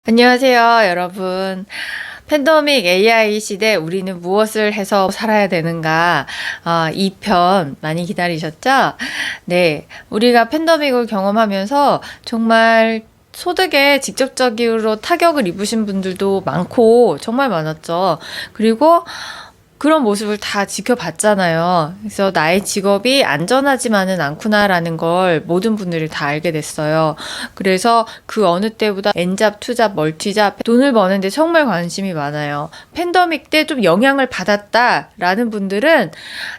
안녕하세요, 여러분. 팬데믹 AI 시대 우리는 무엇을 해서 살아야 되는가? 2편 많이 기다리셨죠? 네. 우리가 팬데믹을 경험하면서 정말 소득에 직접적으로 타격을 입으신 분들도 많고 정말 많았죠. 그리고 그런 모습을 다 지켜봤잖아요. 그래서 나의 직업이 안전하지만은 않구나라는 걸 모든 분들이 다 알게 됐어요. 그래서 그 어느 때보다 N잡, 투잡, 멀티잡 돈을 버는데 정말 관심이 많아요. 팬데믹 때 좀 영향을 받았다라는 분들은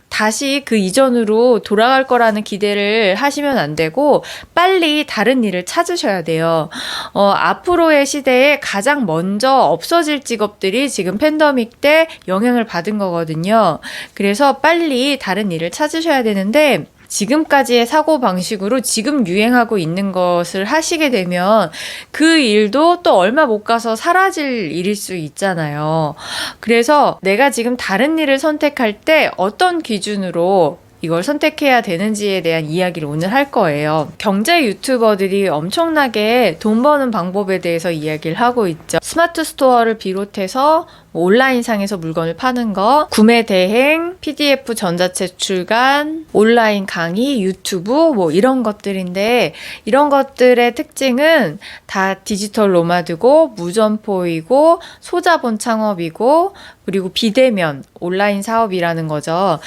다시 그 이전으로 돌아갈 거라는 기대를 하시면 안 되고 빨리 다른 일을 찾으셔야 돼요. 앞으로의 시대에 가장 먼저 없어질 직업들이 지금 팬데믹 때 영향을 받은 거거든요. 그래서 빨리 다른 일을 찾으셔야 되는데 지금까지의 사고방식으로 지금 유행하고 있는 것을 하시게 되면 그 일도 또 얼마 못 가서 사라질 일일 수 있잖아요. 그래서 내가 지금 다른 일을 선택할 때 어떤 기준으로 이걸 선택해야 되는지에 대한 이야기를 오늘 할 거예요. 경제 유튜버들이 엄청나게 돈 버는 방법에 대해서 이야기를 하고 있죠. 스마트 스토어를 비롯해서 온라인상에서 물건을 파는 거, 구매 대행, PDF 전자책 출간, 온라인 강의, 유튜브 뭐 이런 것들인데 이런 것들의 특징은 다 디지털 노마드고 무점포이고 소자본 창업이고 그리고 비대면 온라인 사업이라는 거죠.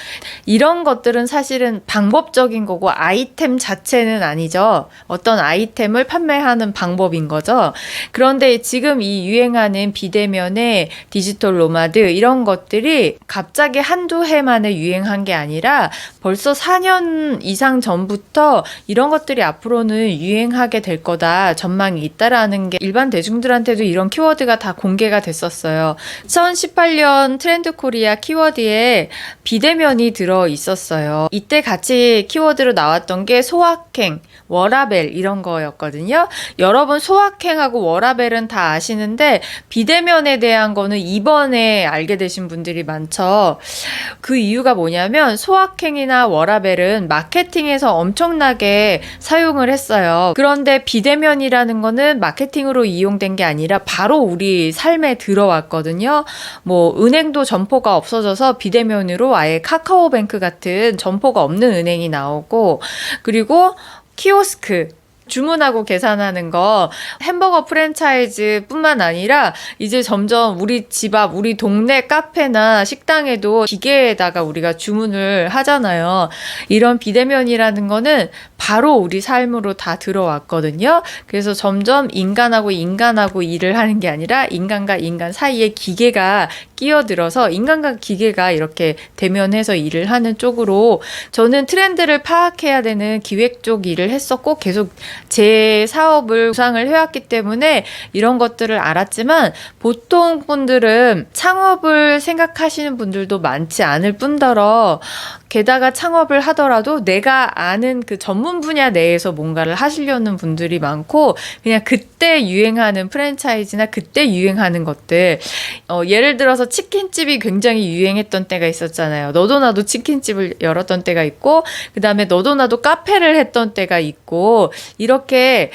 이런 것들은 사실은 방법적인 거고 아이템 자체는 아니죠. 어떤 아이템을 판매하는 방법인 거죠. 그런데 지금 이 유행하는 비대면의 디지털 노마드 이런 것들이 갑자기 한두 해 만에 유행한 게 아니라 벌써 4년 이상 전부터 이런 것들이 앞으로는 유행하게 될 거다 전망이 있다라는 게 일반 대중들한테도 이런 키워드가 다 공개가 됐었어요. 2018년 트렌드 코리아 키워드에 비대면이 들어 있었어요. 이때 같이 키워드로 나왔던 게 소확행, 워라벨 이런 거였거든요. 여러분 소확행하고 워라벨은 다 아시는데 비대면에 대한 거는 이번에 알게 되신 분들이 많죠. 그 이유가 뭐냐면 소확행이나 워라벨은 마케팅에서 엄청나게 사용을 했어요. 그런데 비대면이라는 거는 마케팅으로 이용된 게 아니라 바로 우리 삶에 들어왔거든요. 뭐 은행도 점포가 없어져서 비대면으로 아예 카카오뱅크 같은 점포가 없는 은행이 나오고 그리고 키오스크 주문하고 계산하는 거 햄버거 프랜차이즈 뿐만 아니라 이제 점점 우리 집 앞, 우리 동네 카페나 식당에도 기계에다가 우리가 주문을 하잖아요. 이런 비대면이라는 거는 바로 우리 삶으로 다 들어왔거든요. 그래서 점점 인간하고 일을 하는 게 아니라 인간과 인간 사이에 기계가 끼어들어서 인간과 기계가 이렇게 대면해서 일을 하는 쪽으로 저는 트렌드를 파악해야 되는 기획 쪽 일을 했었고 계속 제 사업을 구상을 해왔기 때문에 이런 것들을 알았지만 보통 분들은 창업을 생각하시는 분들도 많지 않을 뿐더러 게다가 창업을 하더라도 내가 아는 그 전문 분야 내에서 뭔가를 하시려는 분들이 많고 그냥 그때 유행하는 프랜차이즈나 그때 유행하는 것들 예를 들어서 치킨집이 굉장히 유행했던 때가 있었잖아요. 너도 나도 치킨집을 열었던 때가 있고 그 다음에 너도 나도 카페를 했던 때가 있고 이렇게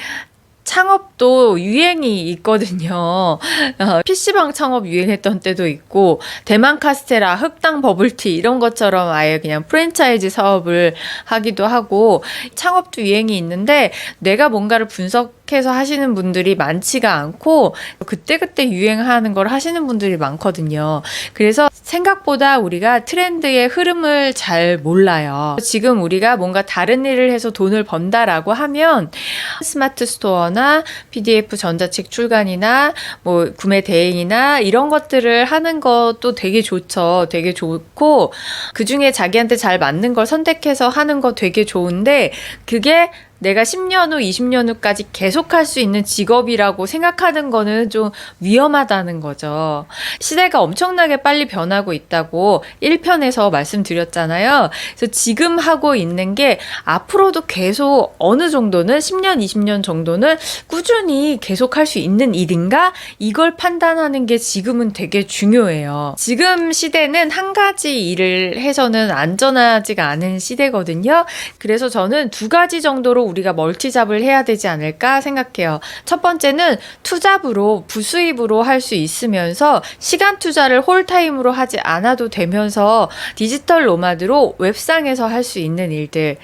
창업도 유행이 있거든요. PC방 창업 유행했던 때도 있고 대만 카스테라, 흑당 버블티 이런 것처럼 아예 그냥 프랜차이즈 사업을 하기도 하고 창업도 유행이 있는데 내가 뭔가를 분석해서 하시는 분들이 많지가 않고 그때그때 유행하는 걸 하시는 분들이 많거든요. 그래서 생각보다 우리가 트렌드의 흐름을 잘 몰라요. 지금 우리가 뭔가 다른 일을 해서 돈을 번다라고 하면 스마트 스토어나 PDF 전자책 출간이나 뭐 구매 대행이나 이런 것들을 하는 것도 되게 좋죠. 되게 좋고 그중에 자기한테 잘 맞는 걸 선택해서 하는 거 되게 좋은데 그게 내가 10년 후, 20년 후까지 계속 할 수 있는 직업이라고 생각하는 거는 좀 위험하다는 거죠. 시대가 엄청나게 빨리 변하고 있다고 1편에서 말씀드렸잖아요. 그래서 지금 하고 있는 게 앞으로도 계속 어느 정도는 10년, 20년 정도는 꾸준히 계속 할 수 있는 일인가? 이걸 판단하는 게 지금은 되게 중요해요. 지금 시대는 한 가지 일을 해서는 안전하지가 않은 시대거든요. 그래서 저는 두 가지 정도로 우리가 멀티잡을 해야 되지 않을까 생각해요. 첫 번째는 투잡으로 부수입으로 할 수 있으면서 시간 투자를 홀타임으로 하지 않아도 되면서 디지털 노마드로 웹상에서 할 수 있는 일들.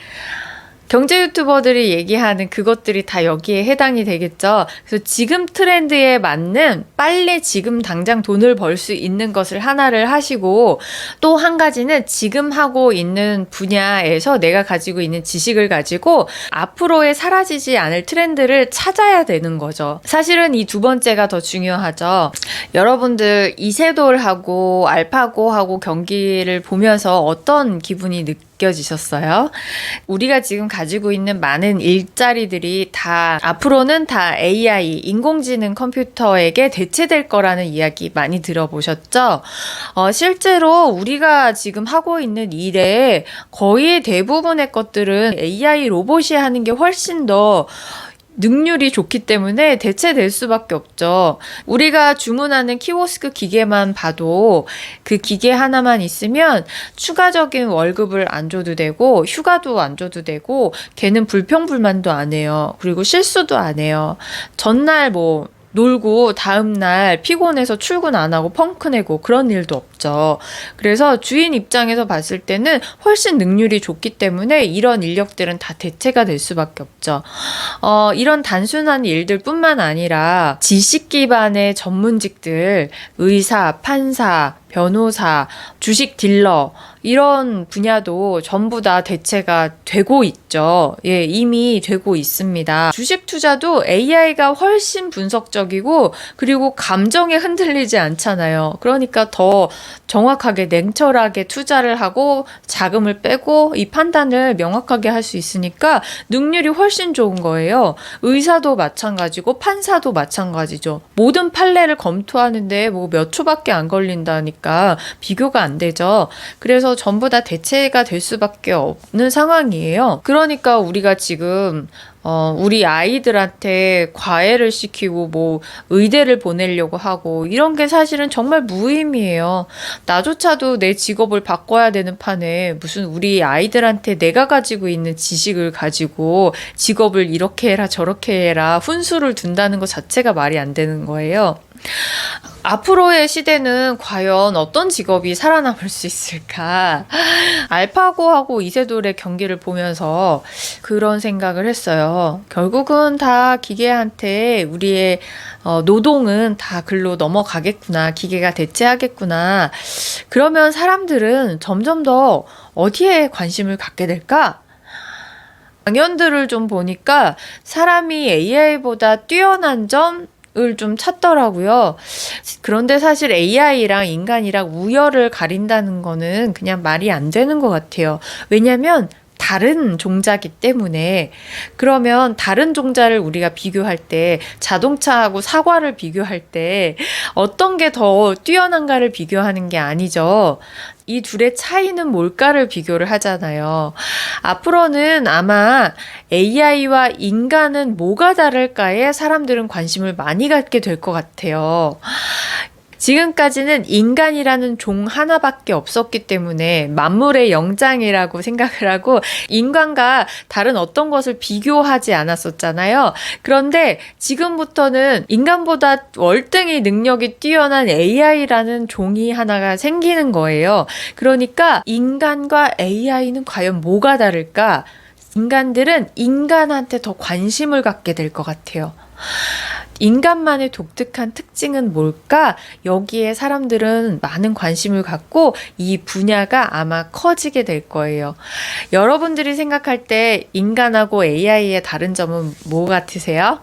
경제 유튜버들이 얘기하는 그것들이 다 여기에 해당이 되겠죠. 그래서 지금 트렌드에 맞는 빨리 지금 당장 돈을 벌 수 있는 것을 하나를 하시고, 또 한 가지는 지금 하고 있는 분야에서 내가 가지고 있는 지식을 가지고 앞으로의 사라지지 않을 트렌드를 찾아야 되는 거죠. 사실은 이 두 번째가 더 중요하죠. 여러분들 이세돌하고 알파고하고 경기를 보면서 어떤 기분이 느껴지셨어요? 우리가 지금 가지고 있는 많은 일자리들이 다 앞으로는 다 AI, 인공지능 컴퓨터에게 대체될 거라는 이야기 많이 들어보셨죠? 실제로 우리가 지금 하고 있는 일에 거의 대부분의 것들은 AI 로봇이 하는 게 훨씬 더 능률이 좋기 때문에 대체될 수밖에 없죠. 우리가 주문하는 키오스크 기계만 봐도 그 기계 하나만 있으면 추가적인 월급을 안 줘도 되고 휴가도 안 줘도 되고 걔는 불평불만도 안 해요. 그리고 실수도 안 해요. 전날 놀고 다음날 피곤해서 출근 안 하고 펑크 내고 그런 일도 없죠. 그래서 주인 입장에서 봤을 때는 훨씬 능률이 좋기 때문에 이런 인력들은 다 대체가 될 수밖에 없죠. 이런 단순한 일들 뿐만 아니라 지식 기반의 전문직들, 의사, 판사, 변호사, 주식 딜러 이런 분야도 전부 다 대체가 되고 있죠. 예, 이미 되고 있습니다. 주식 투자도 AI가 훨씬 분석적이고 그리고 감정에 흔들리지 않잖아요. 그러니까 더 정확하게 냉철하게 투자를 하고 자금을 빼고 이 판단을 명확하게 할 수 있으니까 능률이 훨씬 좋은 거예요. 의사도 마찬가지고 판사도 마찬가지죠. 모든 판례를 검토하는데 몇 초밖에 안 걸린다니까 비교가 안 되죠. 그래서 전부 다 대체가 될 수밖에 없는 상황이에요. 그러니까 우리가 지금 우리 아이들한테 과외를 시키고 의대를 보내려고 하고 이런 게 사실은 정말 무의미해요. 나조차도 내 직업을 바꿔야 되는 판에 무슨 우리 아이들한테 내가 가지고 있는 지식을 가지고 직업을 이렇게 해라 저렇게 해라 훈수를 둔다는 것 자체가 말이 안 되는 거예요. 앞으로의 시대는 과연 어떤 직업이 살아남을 수 있을까? 알파고하고 이세돌의 경기를 보면서 그런 생각을 했어요. 결국은 다 기계한테 우리의 노동은 다 글로 넘어가겠구나. 기계가 대체하겠구나. 그러면 사람들은 점점 더 어디에 관심을 갖게 될까? 강연들을 좀 보니까 사람이 AI보다 뛰어난 점을 좀 찾더라고요. 그런데 사실 AI랑 인간이랑 우열을 가린다는 거는 그냥 말이 안 되는 것 같아요. 왜냐면 다른 종자기 때문에. 그러면 다른 종자를 우리가 비교할 때 자동차하고 사과를 비교할 때 어떤 게 더 뛰어난가를 비교하는 게 아니죠. 이 둘의 차이는 뭘까를 비교를 하잖아요. 앞으로는 아마 AI와 인간은 뭐가 다를까에 사람들은 관심을 많이 갖게 될 것 같아요. 지금까지는 인간이라는 종 하나밖에 없었기 때문에 만물의 영장이라고 생각을 하고 인간과 다른 어떤 것을 비교하지 않았었잖아요. 그런데 지금부터는 인간보다 월등히 능력이 뛰어난 AI라는 종이 하나가 생기는 거예요. 그러니까 인간과 AI는 과연 뭐가 다를까? 인간들은 인간한테 더 관심을 갖게 될 것 같아요. 인간만의 독특한 특징은 뭘까? 여기에 사람들은 많은 관심을 갖고 이 분야가 아마 커지게 될 거예요. 여러분들이 생각할 때 인간하고 AI의 다른 점은 뭐 같으세요?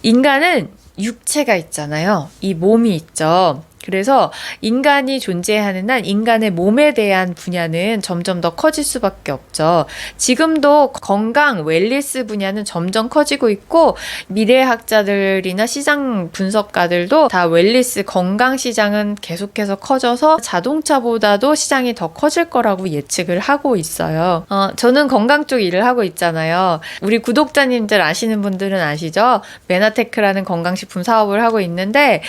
인간은 육체가 있잖아요. 이 몸이 있죠. 그래서 인간이 존재하는 한 인간의 몸에 대한 분야는 점점 더 커질 수밖에 없죠. 지금도 건강, 웰니스 분야는 점점 커지고 있고 미래학자들이나 시장 분석가들도 다 웰니스, 건강 시장은 계속해서 커져서 자동차보다도 시장이 더 커질 거라고 예측을 하고 있어요. 저는 건강 쪽 일을 하고 있잖아요. 우리 구독자님들 아시는 분들은 아시죠? 메나테크라는 건강식품 사업을 하고 있는데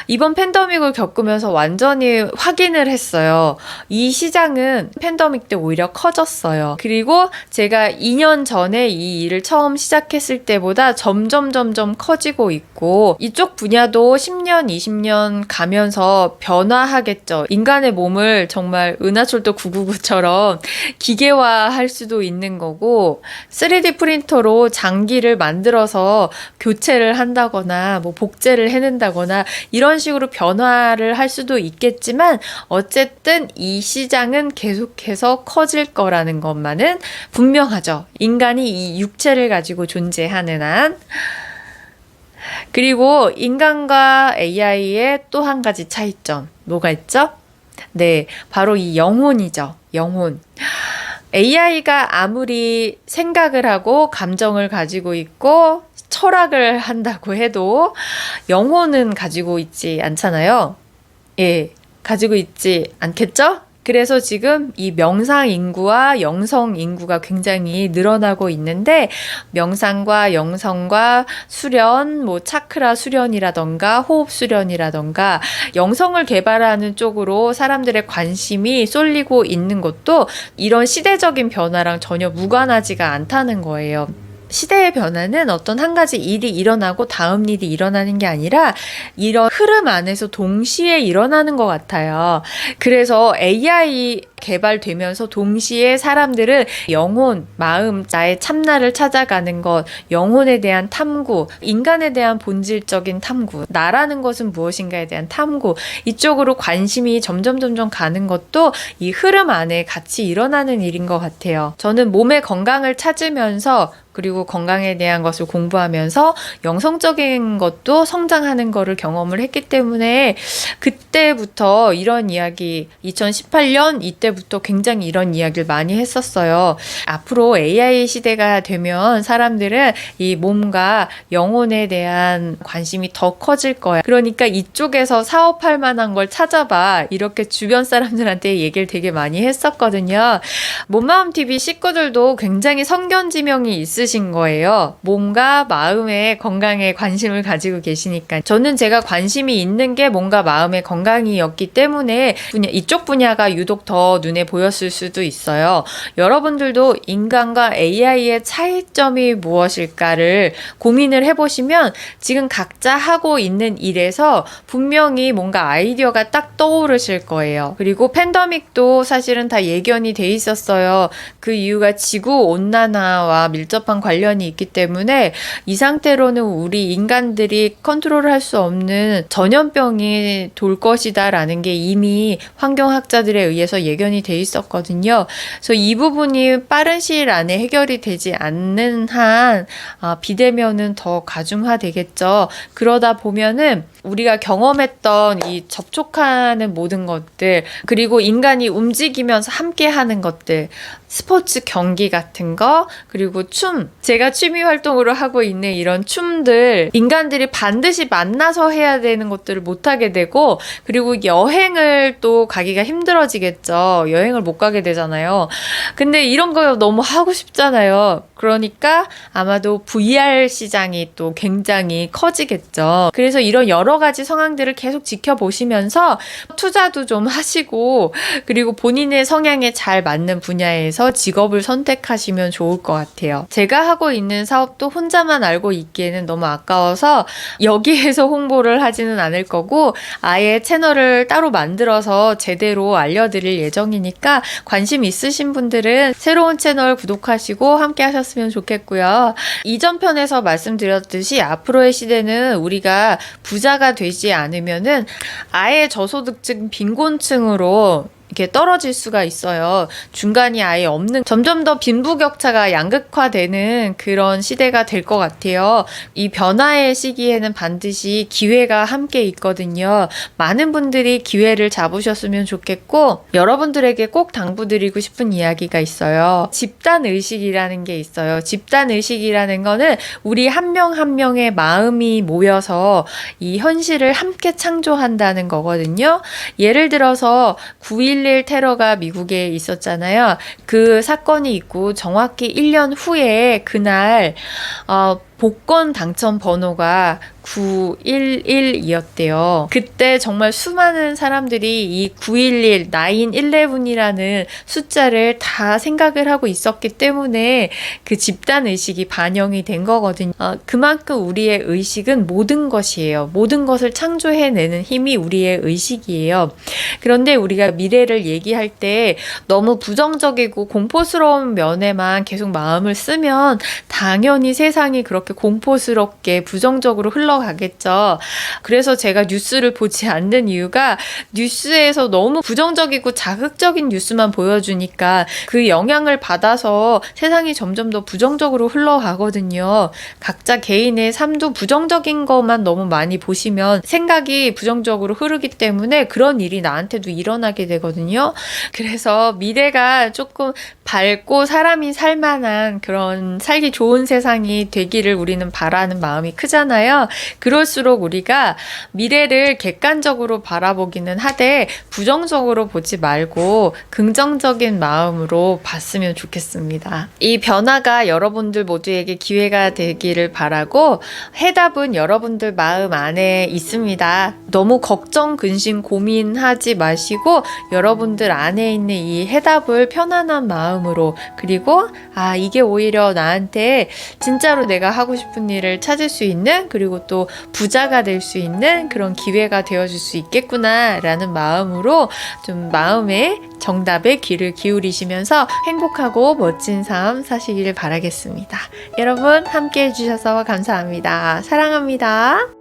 이번 팬데믹을 겪으면서 완전히 확인을 했어요. 이 시장은 팬데믹 때 오히려 커졌어요. 그리고 제가 2년 전에 이 일을 처음 시작했을 때보다 점점 커지고 있고 이쪽 분야도 10년, 20년 가면서 변화하겠죠. 인간의 몸을 정말 은하철도 999처럼 기계화할 수도 있는 거고 3D 프린터로 장기를 만들어서 교체를 한다거나 뭐 복제를 해낸다거나 이런 식으로 변화를 할 수도 있겠지만 어쨌든 이 시장은 계속해서 커질 거라는 것만은 분명하죠. 인간이 이 육체를 가지고 존재하는 한. 그리고 인간과 AI의 또 한 가지 차이점 뭐가 있죠? 네, 바로 이 영혼이죠. 영혼. AI가 아무리 생각을 하고 감정을 가지고 있고 철학을 한다고 해도 영혼은 가지고 있지 않잖아요. 예, 가지고 있지 않겠죠? 그래서 지금 이 명상 인구와 영성 인구가 굉장히 늘어나고 있는데 명상과 영성과 수련, 뭐 차크라 수련이라던가 호흡 수련이라던가 영성을 개발하는 쪽으로 사람들의 관심이 쏠리고 있는 것도 이런 시대적인 변화랑 전혀 무관하지가 않다는 거예요. 시대의 변화는 어떤 한 가지 일이 일어나고 다음 일이 일어나는 게 아니라 이런 흐름 안에서 동시에 일어나는 것 같아요. 그래서 AI 개발되면서 동시에 사람들은 영혼, 마음, 나의 참나를 찾아가는 것, 영혼에 대한 탐구, 인간에 대한 본질적인 탐구, 나라는 것은 무엇인가에 대한 탐구, 이쪽으로 관심이 점점 가는 것도 이 흐름 안에 같이 일어나는 일인 것 같아요. 저는 몸의 건강을 찾으면서 그리고 건강에 대한 것을 공부하면서 영성적인 것도 성장하는 거를 경험을 했기 때문에 그때부터 이런 이야기 2018년 이때부터 굉장히 이런 이야기를 많이 했었어요. 앞으로 AI 시대가 되면 사람들은 이 몸과 영혼에 대한 관심이 더 커질 거야. 그러니까 이쪽에서 사업할 만한 걸 찾아봐. 이렇게 주변 사람들한테 얘기를 되게 많이 했었거든요. 몸마음TV 식구들도 굉장히 성견지명이 있으신 거예요. 몸과 마음의 건강에 관심을 가지고 계시니까. 저는 제가 관심이 있는 게 몸과 마음의 건강이었기 때문에 이쪽 분야가 유독 더 눈에 보였을 수도 있어요. 여러분들도 인간과 AI의 차이점이 무엇일까를 고민을 해보시면 지금 각자 하고 있는 일에서 분명히 뭔가 아이디어가 딱 떠오르실 거예요. 그리고 팬데믹도 사실은 다 예견이 돼 있었어요. 그 이유가 지구온난화와 밀접한 관련이 있기 때문에 이 상태로는 우리 인간들이 컨트롤할 수 없는 전염병이 돌 것이다 라는 게 이미 환경학자들에 의해서 예견이 돼 있었거든요. 그래서 이 부분이 빠른 시일 안에 해결이 되지 않는 한 비대면은 더 가중화되겠죠. 그러다 보면은 우리가 경험했던 이 접촉하는 모든 것들 그리고 인간이 움직이면서 함께 하는 것들 스포츠 경기 같은 거 그리고 춤 제가 취미 활동으로 하고 있는 이런 춤들 인간들이 반드시 만나서 해야 되는 것들을 못하게 되고 그리고 여행을 또 가기가 힘들어지겠죠. 여행을 못 가게 되잖아요. 근데 이런 거 너무 하고 싶잖아요. 그러니까 아마도 VR 시장이 또 굉장히 커지겠죠. 그래서 이런 여러 가지 상황들을 계속 지켜보시면서 투자도 좀 하시고 그리고 본인의 성향에 잘 맞는 분야에서 직업을 선택하시면 좋을 것 같아요. 제가 하고 있는 사업도 혼자만 알고 있기에는 너무 아까워서 여기에서 홍보를 하지는 않을 거고 아예 채널을 따로 만들어서 제대로 알려드릴 예정이니까 관심 있으신 분들은 새로운 채널 구독하시고 함께 하셨으면 좋겠고요. 이전 편에서 말씀드렸듯이 앞으로의 시대는 우리가 부자가 되지 않으면은 아예 저소득층 빈곤층으로 이렇게 떨어질 수가 있어요. 중간이 아예 없는 점점 더 빈부격차가 양극화되는 그런 시대가 될 것 같아요. 이 변화의 시기에는 반드시 기회가 함께 있거든요. 많은 분들이 기회를 잡으셨으면 좋겠고 여러분들에게 꼭 당부드리고 싶은 이야기가 있어요. 집단의식이라는 게 있어요. 집단의식이라는 거는 우리 한 명 한 명의 마음이 모여서 이 현실을 함께 창조한다는 거거든요. 예를 들어서 9.11 테러가 미국에 있었잖아요. 그 사건이 있고 정확히 1년 후에 그날 복권 당첨 번호가 911이었대요. 그때 정말 수많은 사람들이 이 911, 9/11이라는 숫자를 다 생각을 하고 있었기 때문에 그 집단 의식이 반영이 된 거거든요. 그만큼 우리의 의식은 모든 것이에요. 모든 것을 창조해내는 힘이 우리의 의식이에요. 그런데 우리가 미래를 얘기할 때 너무 부정적이고 공포스러운 면에만 계속 마음을 쓰면 당연히 세상이 그렇게 공포스럽게 부정적으로 흘러가겠죠. 그래서 제가 뉴스를 보지 않는 이유가 뉴스에서 너무 부정적이고 자극적인 뉴스만 보여주니까 그 영향을 받아서 세상이 점점 더 부정적으로 흘러가거든요. 각자 개인의 삶도 부정적인 것만 너무 많이 보시면 생각이 부정적으로 흐르기 때문에 그런 일이 나한테도 일어나게 되거든요. 그래서 미래가 조금 밝고 사람이 살만한 그런 살기 좋은 세상이 되기를 우리는 바라는 마음이 크잖아요. 그럴수록 우리가 미래를 객관적으로 바라보기는 하되 부정적으로 보지 말고 긍정적인 마음으로 봤으면 좋겠습니다. 이 변화가 여러분들 모두에게 기회가 되기를 바라고 해답은 여러분들 마음 안에 있습니다. 너무 걱정, 근심, 고민하지 마시고 여러분들 안에 있는 이 해답을 편안한 마음으로 그리고 이게 오히려 나한테 진짜로 내가 하고 싶은 일을 찾을 수 있는 그리고 또 부자가 될 수 있는 그런 기회가 되어줄 수 있겠구나 라는 마음으로 좀 마음의 정답에 귀를 기울이시면서 행복하고 멋진 삶 사시기를 바라겠습니다. 여러분 함께 해주셔서 감사합니다. 사랑합니다.